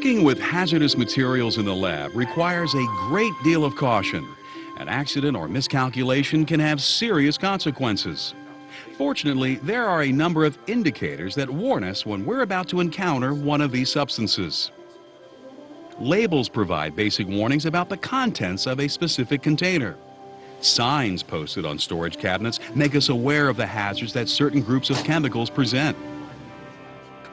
Working with hazardous materials in the lab requires a great deal of caution. An accident or miscalculation can have serious consequences. Fortunately, there are a number of indicators that warn us when we're about to encounter one of these substances. Labels provide basic warnings about the contents of a specific container. Signs posted on storage cabinets make us aware of the hazards that certain groups of chemicals present.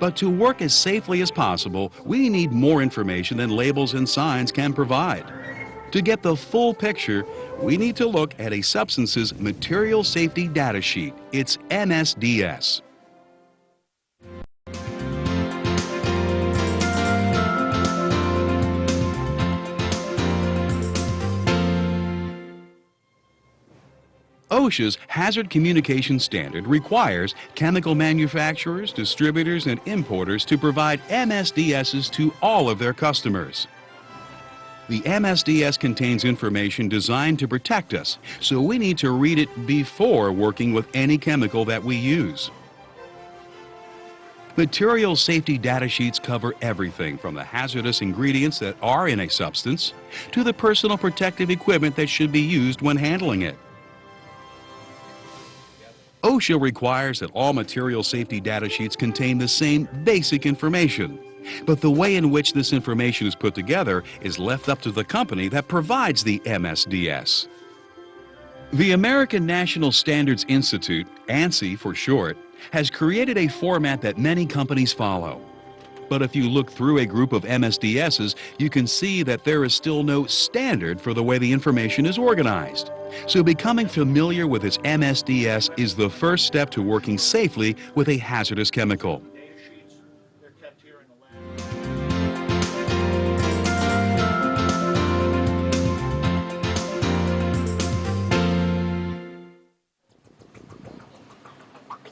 But to work as safely as possible, we need more information than labels and signs can provide. To get the full picture, we need to look at a substance's Material Safety Data Sheet. It's MSDS. OSHA's Hazard Communication Standard requires chemical manufacturers, distributors, and importers to provide MSDSs to all of their customers. The MSDS contains information designed to protect us, so we need to read it before working with any chemical that we use. Material safety data sheets cover everything from the hazardous ingredients that are in a substance to the personal protective equipment that should be used when handling it. OSHA requires that all material safety data sheets contain the same basic information, but the way in which this information is put together is left up to the company that provides the MSDS. The American National Standards Institute, ANSI for short, has created a format that many companies follow. But if you look through a group of MSDSs, you can see that there is still no standard for the way the information is organized. So becoming familiar with its MSDS is the first step to working safely with a hazardous chemical.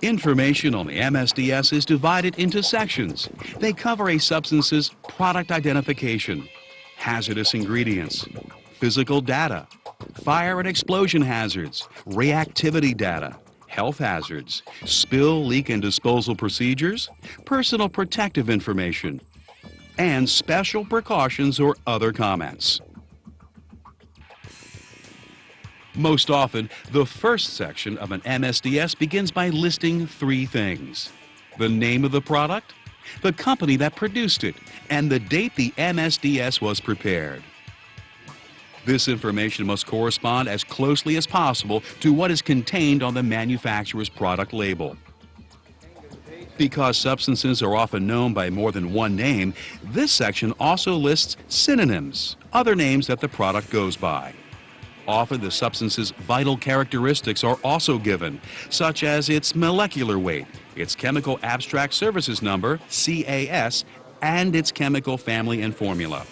Information on the MSDS is divided into sections. They cover a substance's product identification, hazardous ingredients, physical data, fire and explosion hazards, reactivity data, health hazards, spill, leak, and disposal procedures, personal protective information, and special precautions or other comments. Most often, the first section of an MSDS begins by listing three things: the name of the product, the company that produced it, and the date the MSDS was prepared. This information must correspond as closely as possible to what is contained on the manufacturer's product label. Because substances are often known by more than one name, this section also lists synonyms, other names that the product goes by. Often the substance's vital characteristics are also given, such as its molecular weight, its chemical abstract services number, CAS, and its chemical family and formula.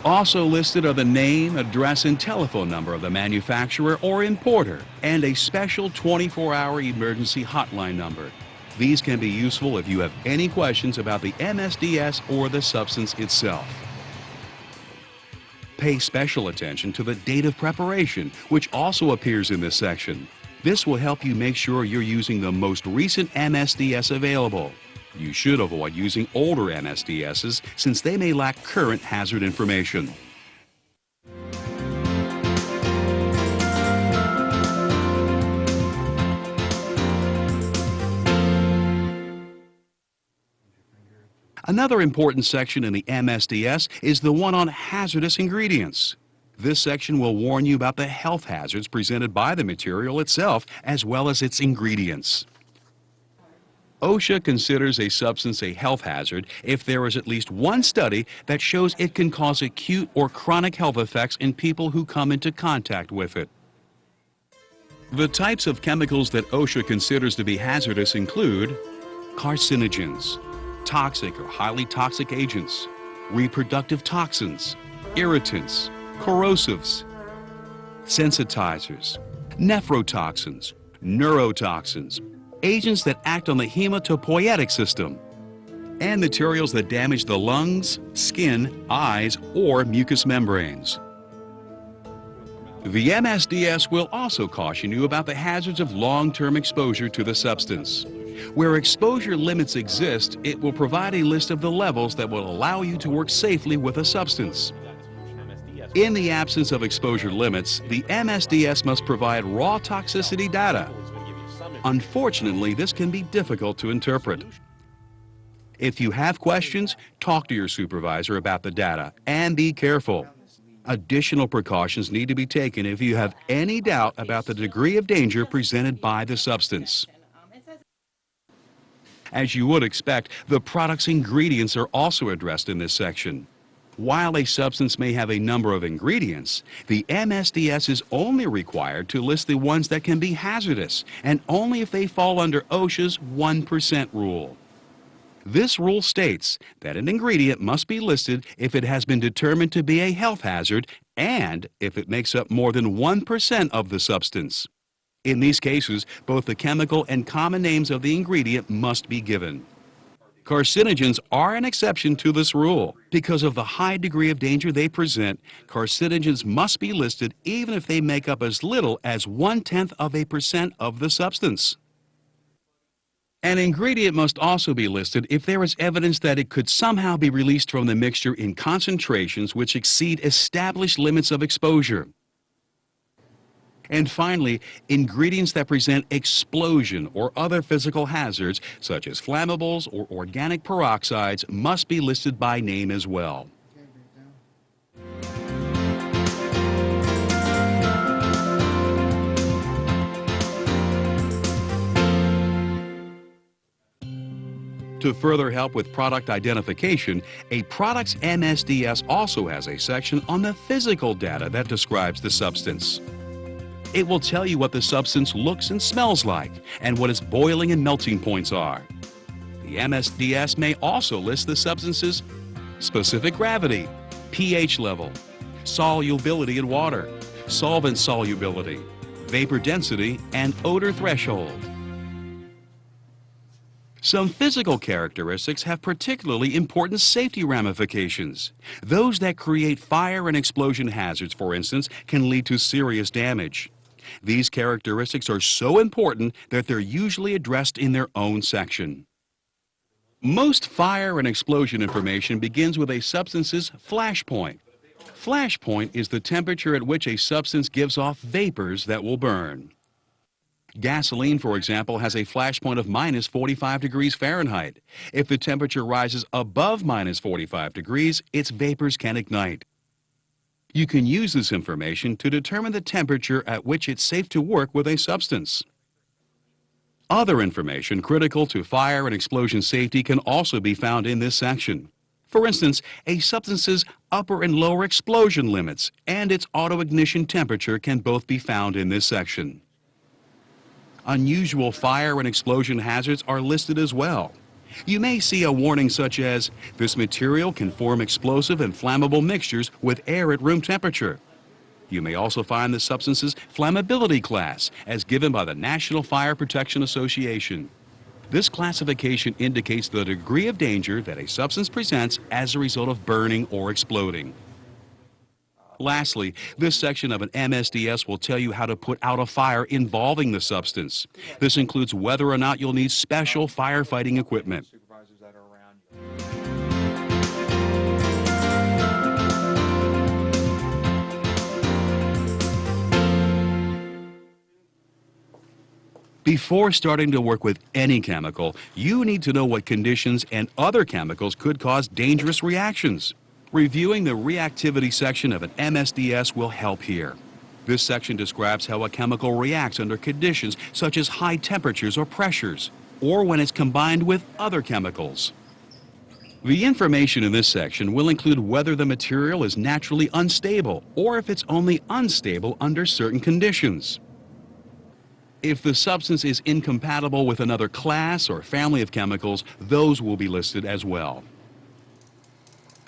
Also listed are the name, address, and telephone number of the manufacturer or importer, and a special 24-hour emergency hotline number. These can be useful if you have any questions about the MSDS or the substance itself. Pay special attention to the date of preparation, which also appears in this section. This will help you make sure you're using the most recent MSDS available. You should avoid using older MSDSs since they may lack current hazard information. Another important section in the MSDS is the one on hazardous ingredients. This section will warn you about the health hazards presented by the material itself as well as its ingredients. OSHA considers a substance a health hazard if there is at least one study that shows it can cause acute or chronic health effects in people who come into contact with it. The types of chemicals that OSHA considers to be hazardous include carcinogens, toxic or highly toxic agents, reproductive toxins, irritants, corrosives, sensitizers, nephrotoxins, neurotoxins, agents that act on the hematopoietic system, and materials that damage the lungs, skin, eyes, or mucous membranes. The MSDS will also caution you about the hazards of long-term exposure to the substance. Where exposure limits exist, it will provide a list of the levels that will allow you to work safely with a substance. In the absence of exposure limits, the MSDS must provide raw toxicity data. Unfortunately, this can be difficult to interpret. If you have questions, talk to your supervisor about the data and be careful. Additional precautions need to be taken if you have any doubt about the degree of danger presented by the substance. As you would expect, the product's ingredients are also addressed in this section. While a substance may have a number of ingredients, the MSDS is only required to list the ones that can be hazardous, and only if they fall under OSHA's 1% rule. This rule states that an ingredient must be listed if it has been determined to be a health hazard and if it makes up more than 1% of the substance. In these cases, both the chemical and common names of the ingredient must be given. Carcinogens are an exception to this rule. Because of the high degree of danger they present, carcinogens must be listed even if they make up as little as 0.1% of the substance. An ingredient must also be listed if there is evidence that it could somehow be released from the mixture in concentrations which exceed established limits of exposure. And finally, ingredients that present explosion or other physical hazards, such as flammables or organic peroxides, must be listed by name as well. To further help with product identification, a product's MSDS also has a section on the physical data that describes the substance. It will tell you what the substance looks and smells like and what its boiling and melting points are. The MSDS may also list the substance's specific gravity, pH level, solubility in water, solvent solubility, vapor density, and odor threshold. Some physical characteristics have particularly important safety ramifications. Those that create fire and explosion hazards, for instance, can lead to serious damage. These characteristics are so important that they're usually addressed in their own section. Most fire and explosion information begins with a substance's flash point. Flash point is the temperature at which a substance gives off vapors that will burn. Gasoline, for example, has a flash point of minus 45 degrees Fahrenheit. If the temperature rises above minus 45 degrees, its vapors can ignite. You can use this information to determine the temperature at which it's safe to work with a substance. Other information critical to fire and explosion safety can also be found in this section. For instance, a substance's upper and lower explosion limits and its auto-ignition temperature can both be found in this section. Unusual fire and explosion hazards are listed as well. You may see a warning such as, "This material can form explosive and flammable mixtures with air at room temperature." You may also find the substance's flammability class, as given by the National Fire Protection Association. This classification indicates the degree of danger that a substance presents as a result of burning or exploding. Lastly, this section of an MSDS will tell you how to put out a fire involving the substance. This includes whether or not you'll need special firefighting equipment. Before starting to work with any chemical, you need to know what conditions and other chemicals could cause dangerous reactions. Reviewing the reactivity section of an MSDS will help here. This section describes how a chemical reacts under conditions such as high temperatures or pressures, or when it's combined with other chemicals. The information in this section will include whether the material is naturally unstable or if it's only unstable under certain conditions. If the substance is incompatible with another class or family of chemicals, those will be listed as well.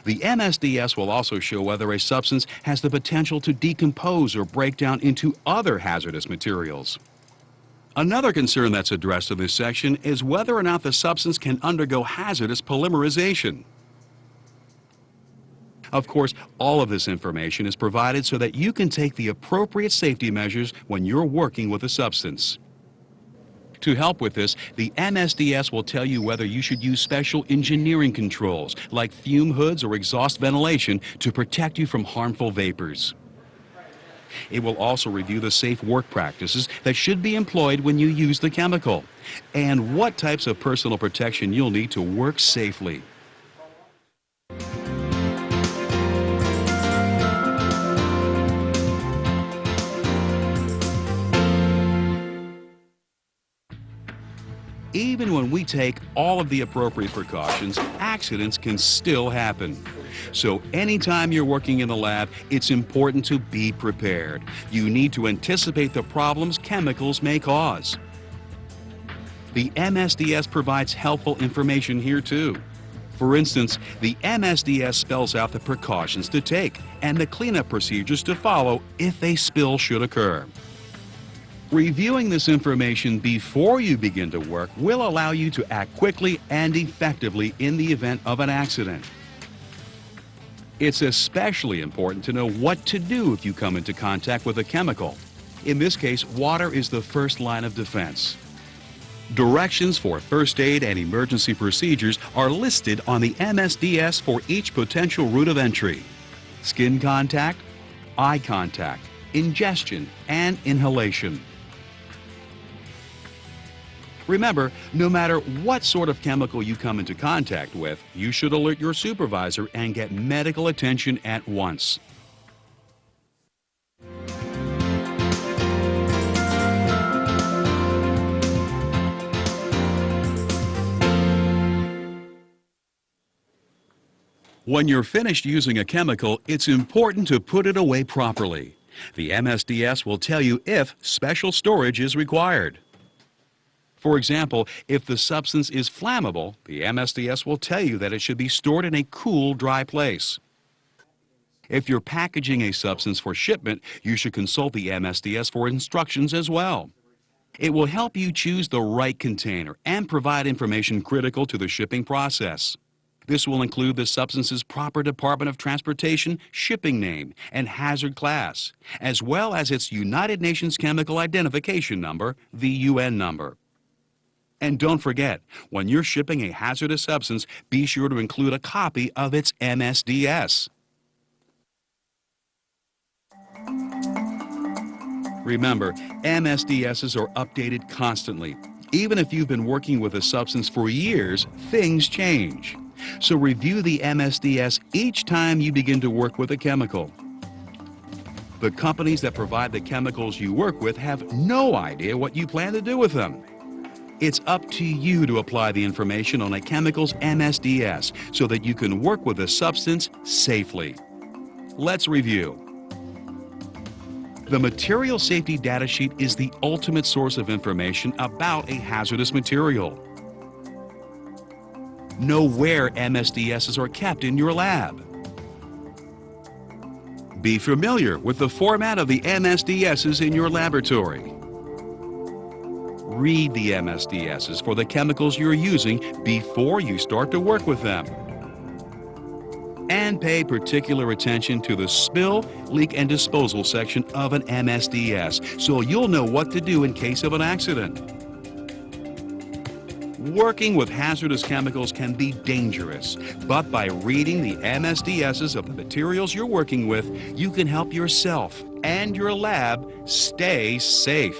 The MSDS will also show whether a substance has the potential to decompose or break down into other hazardous materials. Another concern that's addressed in this section is whether or not the substance can undergo hazardous polymerization. Of course, all of this information is provided so that you can take the appropriate safety measures when you're working with a substance. To help with this, the MSDS will tell you whether you should use special engineering controls like fume hoods or exhaust ventilation to protect you from harmful vapors. It will also review the safe work practices that should be employed when you use the chemical and what types of personal protection you'll need to work safely. Even when we take all of the appropriate precautions, accidents can still happen. So anytime you're working in the lab, it's important to be prepared. You need to anticipate the problems chemicals may cause. The MSDS provides helpful information here too. For instance, the MSDS spells out the precautions to take and the cleanup procedures to follow if a spill should occur. Reviewing this information before you begin to work will allow you to act quickly and effectively in the event of an accident. It's especially important to know what to do if you come into contact with a chemical. In this case, water is the first line of defense. Directions for first aid and emergency procedures are listed on the MSDS for each potential route of entry: skin contact, eye contact, ingestion, and inhalation. Remember, no matter what sort of chemical you come into contact with, you should alert your supervisor and get medical attention at once. When you're finished using a chemical, it's important to put it away properly. The MSDS will tell you if special storage is required. For example, if the substance is flammable, the MSDS will tell you that it should be stored in a cool, dry place. If you're packaging a substance for shipment, you should consult the MSDS for instructions as well. It will help you choose the right container and provide information critical to the shipping process. This will include the substance's proper Department of Transportation shipping name and hazard class, as well as its United Nations Chemical Identification Number, the UN number. And don't forget, when you're shipping a hazardous substance, be sure to include a copy of its MSDS. Remember, MSDSs are updated constantly. Even if you've been working with a substance for years, things change. So review the MSDS each time you begin to work with a chemical. The companies that provide the chemicals you work with have no idea what you plan to do with them. It's up to you to apply the information on a chemical's MSDS so that you can work with a substance safely. Let's review. The Material Safety Data Sheet is the ultimate source of information about a hazardous material. Know where MSDSs are kept in your lab. Be familiar with the format of the MSDSs in your laboratory. Read the MSDSs for the chemicals you're using before you start to work with them. And pay particular attention to the spill, leak, and disposal section of an MSDS so you'll know what to do in case of an accident. Working with hazardous chemicals can be dangerous, but by reading the MSDSs of the materials you're working with, you can help yourself and your lab stay safe.